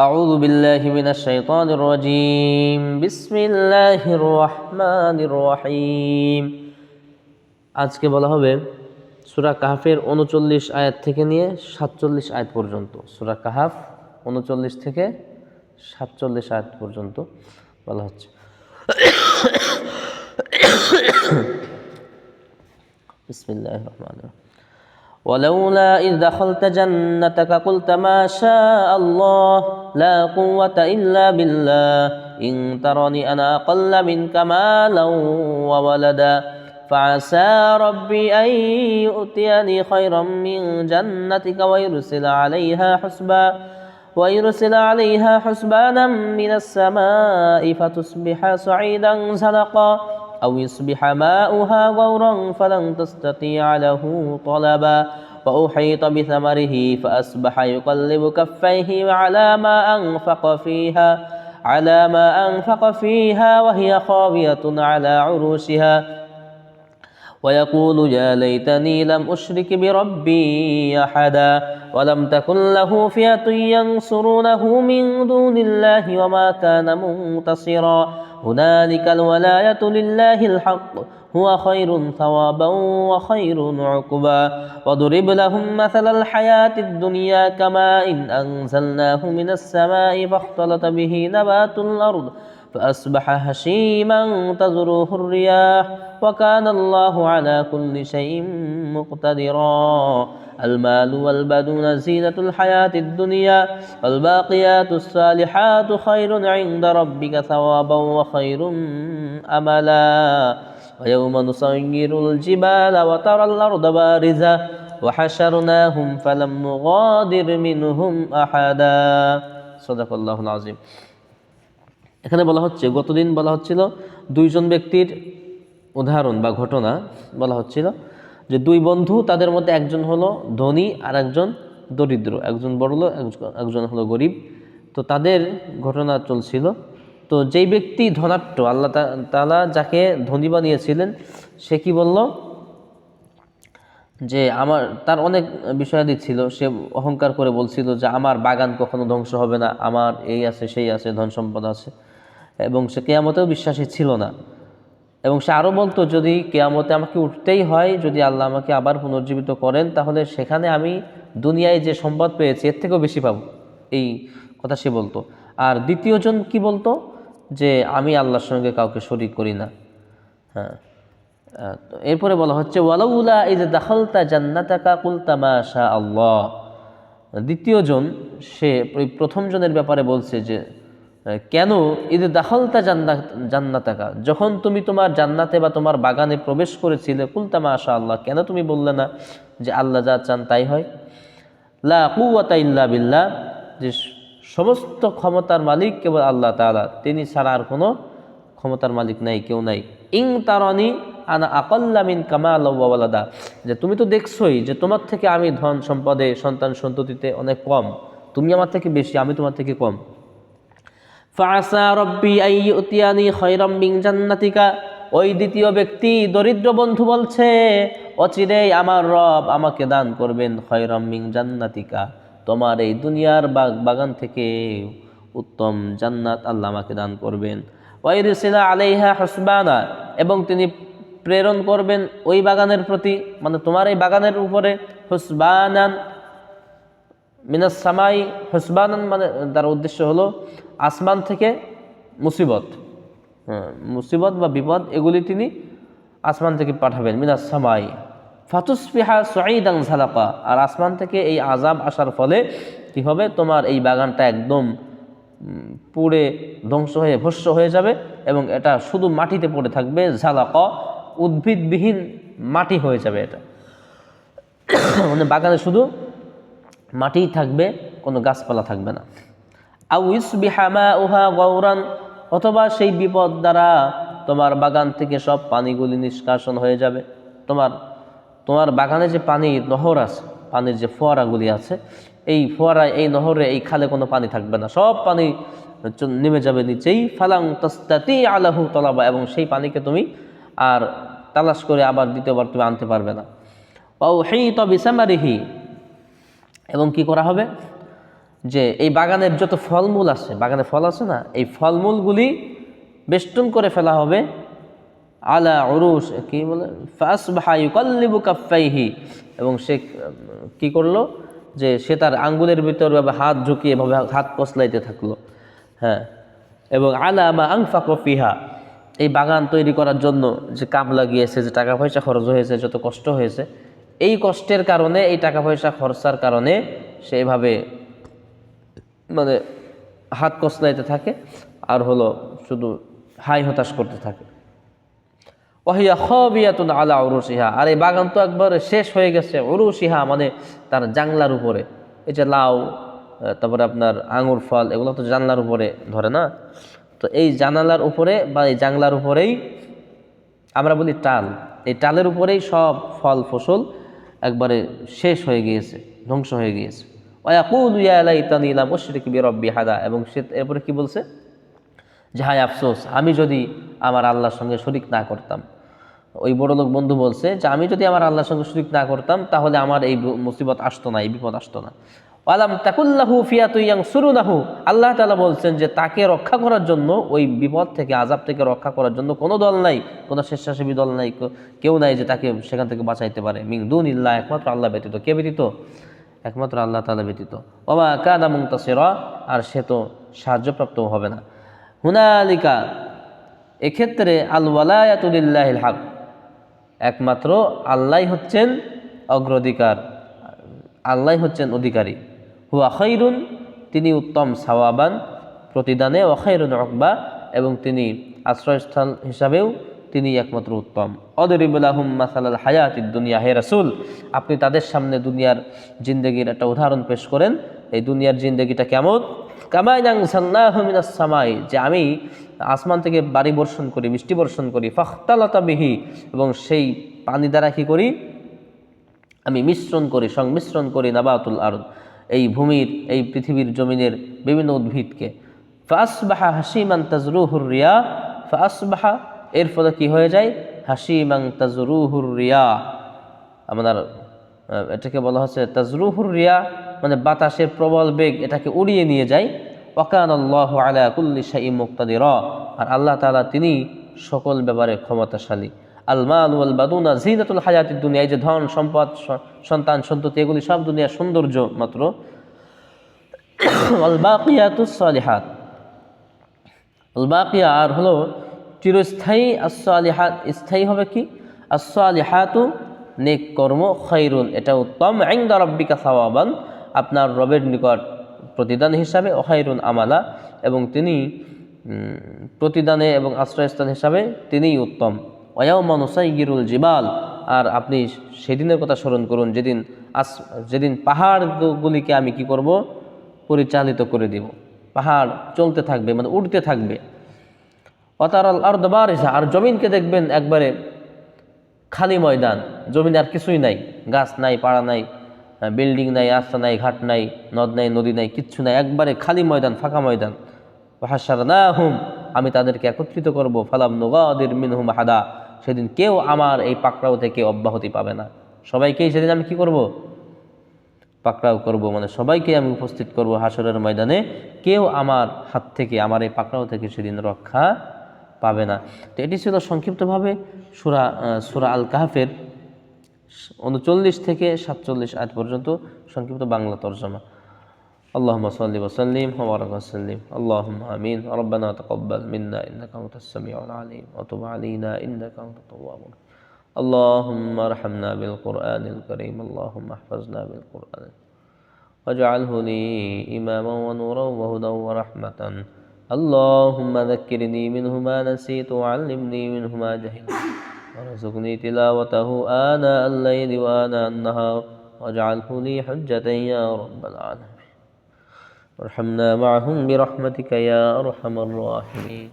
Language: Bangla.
أعوذ بالله من الشيطان الرجيم بسم الله الرحمن الرحيم আজকে বলা হবে সূরা কাহফের 39 আয়াত থেকে নিয়ে 47 আয়াত পর্যন্ত। সূরা কাহফ 39 থেকে 47 আয়াত পর্যন্ত বলা হচ্ছে। বিসমিল্লাহির রহমানির রহিম। ولولا إذ دخلت جنتك قلت ما شاء الله لا قوة إلا بالله إن ترني أنا أقل منك مالا وولدا فعسى ربي أن يؤتيني خيرا من جنتك ويرسل عليها حسبانا من السماء فتصبح صعيدا زلقا أو يصبح ماؤها غورا فلن تستطيع له طلبا وأحيط بثمره فأصبح يقلب كفيه على ما أنفق فيها وهي خاوية على عروشها ويقول يا ليتني لم أشرك بربي أحدا ولم تكن له فئة ينصرونه من دون الله وما كان منتصرا هنالك الولاية لله الحق هو خير ثوابا وخير عقبا وضرب لهم مثل الحياة الدنيا كماء إن أنزلناه من السماء فاختلط به نبات الأرض فأصبح هشيما تذروه الرياح وكان الله على كل شيء مقتدرا المال والبنون زينة الحياة الدنيا والباقيات الصالحات خير عند ربك ثوابا وخير أملا ويوم نصير الجبال وترى الأرض بارزة وحشرناهم فلم نغادر منهم أحدا صدق الله العظيم। এখানে বলা হচ্ছে, গতদিন বলা হচ্ছিল দুইজন ব্যক্তির উদাহরণ বা ঘটনা বলা হচ্ছিল যে দুই বন্ধু, তাদের মধ্যে একজন হলো ধনী আর একজন দরিদ্র, একজন বড়লোক একজন হলো গরিব। তো তাদের ঘটনা চলছিল। তো যেই ব্যক্তি ধনাঢ্য, আল্লাহ তাআলা যাকে ধনী বানিয়েছিলেন, সে কি বলল যে তার অনেক বিষয়াদি ছিল। সে অহংকার করে বলছিল যে আমার বাগান কখনো ধ্বংস হবে না, আমার এই আছে সেই আছে, ধন সম্পদ আছে, এবং সে কিয়ামতেও বিশ্বাসী ছিল না। এবং সে আরও বলতো যদি কিয়ামতে আমাকে উঠতেই হয়, যদি আল্লাহ আমাকে আবার পুনর্জীবিত করেন, তাহলে সেখানে আমি দুনিয়ায় যে সম্পদ পেয়েছি এর থেকেও বেশি পাবো, এই কথা সে বলতো। আর দ্বিতীয়জন কি বলতো যে আমি আল্লাহর সঙ্গে কাউকে শরীক করি না। হ্যাঁ, এরপরে বলা হচ্ছে ওয়ালাউলা ইয দাখালতা জান্নাতাকা কুলতা মা শা আল্লাহ। দ্বিতীয়জন সে প্রথম জনের ব্যাপারে বলছে যে কেন ইয দাখালতা জান্নাতাকা, যখন তুমি তোমার জান্নাতে বা তোমার বাগানে প্রবেশ করেছিলে, কুলতা মা শা আল্লাহ, কেন তুমি বললে না যে আল্লাহ যা চান তাই হয়। লা কুওয়াতা ইল্লা বিল্লাহ, যে সমস্ত ক্ষমতার মালিক কেবল আল্লাহ তাআলা, তিনি ছাড়া আর কোনো ক্ষমতার মালিক নাই, কেউ নাই। ইন তারানি আনা আকাল্লা মিনকা মালান ওয়া ওয়ালাদা, যে তুমি তো দেখছোই যে তোমার থেকে আমি ধন সম্পদে, সন্তান সন্ততিতে অনেক কম, তুমি আমার থেকে বেশি, আমি তোমার থেকে কম। ফাআসা রাব্বি আন ইউতিয়ানি খায়রাম মিন জান্নাতিকা, ওই দ্বিতীয় ব্যক্তি দরিদ্র বন্ধু বলছে অচিরেই আমার রব আমাকে দান করবেন খায়রাম মিন জান্নাতিকা, তোমার এই দুনিয়ার বাগান থেকে উত্তম জান্নাত আল্লাহ আমাকে দান করবেন। ওয়াইরসিলা আলাইহা হুসবানা, এবং তিনি প্রেরণ করবেন ওই বাগানের প্রতি, মানে তোমার এই বাগানের উপরে, হুসবানান মিনাস সামাই, হুসবানান মানে তার উদ্দেশ্য হলো আসমান থেকে মুসিবত, মুসিবত বা বিপদ এগুলি তিনি আসমান থেকে পাঠাবেন। মিনাস সামাই ফাতুসবিহা সুঈদান যালাকা, আর আসমান থেকে এই আযাব আসার ফলে কি হবে, তোমার এই বাগানটা একদম পুড়ে ধ্বংস হয়ে ভস্ম হয়ে যাবে, এবং এটা শুধু মাটিতে পড়ে থাকবে। যালাকা, উদ্ভিদবিহীন মাটি হয়ে যাবে এটা, মানে বাগানে শুধু মাটিই থাকবে, কোনো গাছপালা থাকবে না। আও ইসবিহা মাউহা গাওরান, অথবা সেই বিপদ দ্বারা তোমার বাগান থেকে সব পানিগুলি নিষ্কাশন হয়ে যাবে। তোমার বাগানে যে পানির নহর আছে, পানির যে ফোয়ারাগুলি আছে, এই ফোয়ারায়, এই নহরে, এই খালে কোনো পানি থাকবে না, সব পানি নেমে যাবে নিচেই। ফালাং তাস্তাতি আলাহু তলাবা, এবং সেই পানিকে তুমি আর তালাশ করে আবার দ্বিতীয়বার তুমি আনতে পারবে না। ওয়া উহিতা বিসামারিহি, এবং কি করা হবে যে এই বাগানের যত ফলমূল আছে, বাগানে ফল আছে না, এই ফলমূলগুলি বেষ্টন করে ফেলা হবে আলা উরুশ, কি বলে, ফাসবাহা ইউকাল্লিবু কাফাইহি, এবং সে কি করলো যে সে তার আঙ্গুলের ভিতর হাত ঢুকিয়ে এভাবে হাত কসলাইতে থাকলো। হ্যাঁ, এবং আলা মা আনফাকা ফিহা, এই বাগান তৈরি করার জন্য যে কাম লাগিয়েছে, যে টাকা পয়সা খরচ হয়েছে, যত কষ্ট হয়েছে, এই কষ্টের কারণে, এই টাকা পয়সা খরচার কারণে সে এভাবে মানে হাত কসলাইতে থাকে আর হলো শুধু হাই হতাশ করতে থাকে। ওয়াহিয়া খাবিয়াতুন আলা উরুশিহা, আর এই বাগান তো একবারে শেষ হয়ে গেছে, উরুশিহা মানে তার জাংলার উপরে। এই যে লাউ, তারপরে আপনার আঙুর ফল, এগুলো তো জানলার উপরে ধরে না, তো এই জানালার উপরে বা এই জাংলার উপরেই আমরা বলি টাল, এই টালের উপরেই সব ফল ফসল একবারে শেষ হয়ে গিয়েছে, ধ্বংস হয়ে গিয়েছে। ওয়ায়াকুলু ইয়া লাইতানি লাম উশরিক বিরাব্বি হাদা, এবং সে এরপরে কি বলছে যে হায় আফসোস, আমি যদি আমার আল্লাহর সঙ্গে শরিক না করতাম। ওই বড়লোক বন্ধু বলছে যে আমি যদি আমার আল্লাহর সঙ্গে শরিক না করতাম তাহলে আমার এই মুসিবত আসতো না, এই বিপদ আসতো না। ওয়ালাম তাকুল্লাহু ফিয়াতু ইয়ানসুরুনাহু, আল্লাহ তাআলা বলছেন যে তাকে রক্ষা করার জন্য, ওই বিপদ থেকে, আযাব থেকে রক্ষা করার জন্য কোনো দল নাই, কোনো স্বেচ্ছাসেবী দল নাই, কেউ নাই যে তাকে সেখান থেকে বাঁচাইতে পারে। মিন দুনিল্লাহ, একমাত্র আল্লাহ ব্যতীত। কে ব্যতীত? একমাত্র আল্লাহ তাআলা ব্যতীত। ওয়া মা কানা মুনতাসিরা, আর সে তো সাহায্যপ্রাপ্ত হবে না। হুনালিকা, এক্ষেত্রে আল ওয়ালায়াতু লিল্লাহিল হক, একমাত্র আল্লাহ হচ্ছেন অগ্রাধিকার, আল্লাহ হচ্ছেন অধিকারী। হুয়া খায়রুন, তিনি উত্তম সাওয়াবান প্রতিদানে, ওয়া খায়রুন উকবা, এবং তিনি আশ্রয়স্থল হিসাবেও তিনি একমাত্র উত্তম। অদরিব লাহুম মাসালাল হায়াতিদ দুনিয়া, হে রাসূল আপনি তাদের সামনে দুনিয়ার জিন্দেগির একটা উদাহরণ পেশ করেন। এই দুনিয়ার জিন্দেগিটা কেমন? কামা আনজালনাহু মিনাস সামাই, যে আমি আসমান থেকে বাড়ি বর্ষণ করি, বৃষ্টি বর্ষণ করি, ফাখতালাতা বিহি, এবং সেই পানি দ্বারা কি করি, আমি মিশ্রণ করি, সংমিশ্রণ করি, নাবাতুল আরদ, এই ভূমির, এই পৃথিবীর জমিনের বিভিন্ন উদ্ভিদকে। ফাসবাহা হাসিমান তাজরুহুর রিয়া, ফাসবাহা, এর ফলে কি হয়ে যায়, হাসিমান তাজরুহুর রিয়া, আমাদের এটাকে বলা হচ্ছে তাজরুহুর রিয়া, মানে বাতাসের প্রবল বেগ এটাকে উড়িয়ে নিয়ে যায়। ওয়াকানাল্লাহু আলা কুল্লি শাইইন মুকতাদিরা, আর আল্লাহ তাআলা তিনি সকল ব্যাপারে ক্ষমতাশালী। আল মাল ওয়াল বাদুনা জিনাতুল হায়াতিদ দুনিয়া, এই যে ধন সম্পদ, সন্তান সন্ততি, এগুলি সব দুনিয়ার সৌন্দর্য মাত্র। আল বাকিয়াতুস সালিহাত, আল বাকিয়া, আর হলো চিরস্থায়ী, as-সালিহাত, স্থায়ী হবে কি, as-সালিহাতু, নেক কর্ম, খায়রুন, এটা উত্তম, ইনদা রাব্বিকা সাওয়াবান, আপনার রবের নিকট প্রতিদান হিসাবে, ও খায়রুন আমালা, এবং তিনি প্রতিদানে এবং আশ্রয়স্থান হিসাবে তিনিই উত্তম। ওয়ায়াউমা নুসাইয়িরুল জিবাল, আর আপনি সেদিনের কথা স্মরণ করুন যেদিন পাহাড়গুলিকে আমি কি করব, পরিচালিত করে দিব, পাহাড় চলতে থাকবে, মানে উড়তে থাকবে। ওয়াতারাল আরদা বারিজা, আর জমিনকে দেখবেন একবারে খালি ময়দান, জমিন আর কিছুই নাই, গাছ নাই, পাড়া নাই, বিল্ডিং নাই, রাস্তা নাই, ঘাট নাই, নদ নাই, নদী নাই, কিচ্ছু নাই, একবারে খালি ময়দান, ফাঁকা ময়দান। ওয়াহাশারনাহুম, আমি তাদেরকে একত্রিত করব, ফালাম নুগাদির মিনহুম আহাদা, সেদিন কেউ আমার এই পাকড়াও থেকে অব্যাহতি পাবে না। সবাইকেই সেদিন আমি কি করব, পাকড়াও করব, মানে সবাইকে আমি উপস্থিত করব হাসরের ময়দানে, কেউ আমার হাত থেকে, আমার এই পাকড়াও থেকে সেদিন রক্ষা পাবে না। তো এটি ছিল সংক্ষিপ্তভাবে সূরা আল কাহফের 39 থেকে 47 আয়াত পর্যন্ত সংক্ষিপ্ত বাংলা তরজমা। اللهم صل وسلم وبارك وسلم، اللهم آمين. ربنا تقبل منا إنك أنت السميع العليم وتب علينا إنك أنت التواب الرحيم. اللهم ارحمنا بالقرآن الكريم، اللهم احفظنا بالقرآن واجعله لي إماما ونورا وهدى ورحمة. اللهم ذكرني منه ما نسيت وعلمني منه ما جهلت وارزقني تلاوته آناء الليل وآناء النهار واجعله لي حجة يا رب العالمين. وارحمنا معهم برحمتك يا أرحم الراحمين.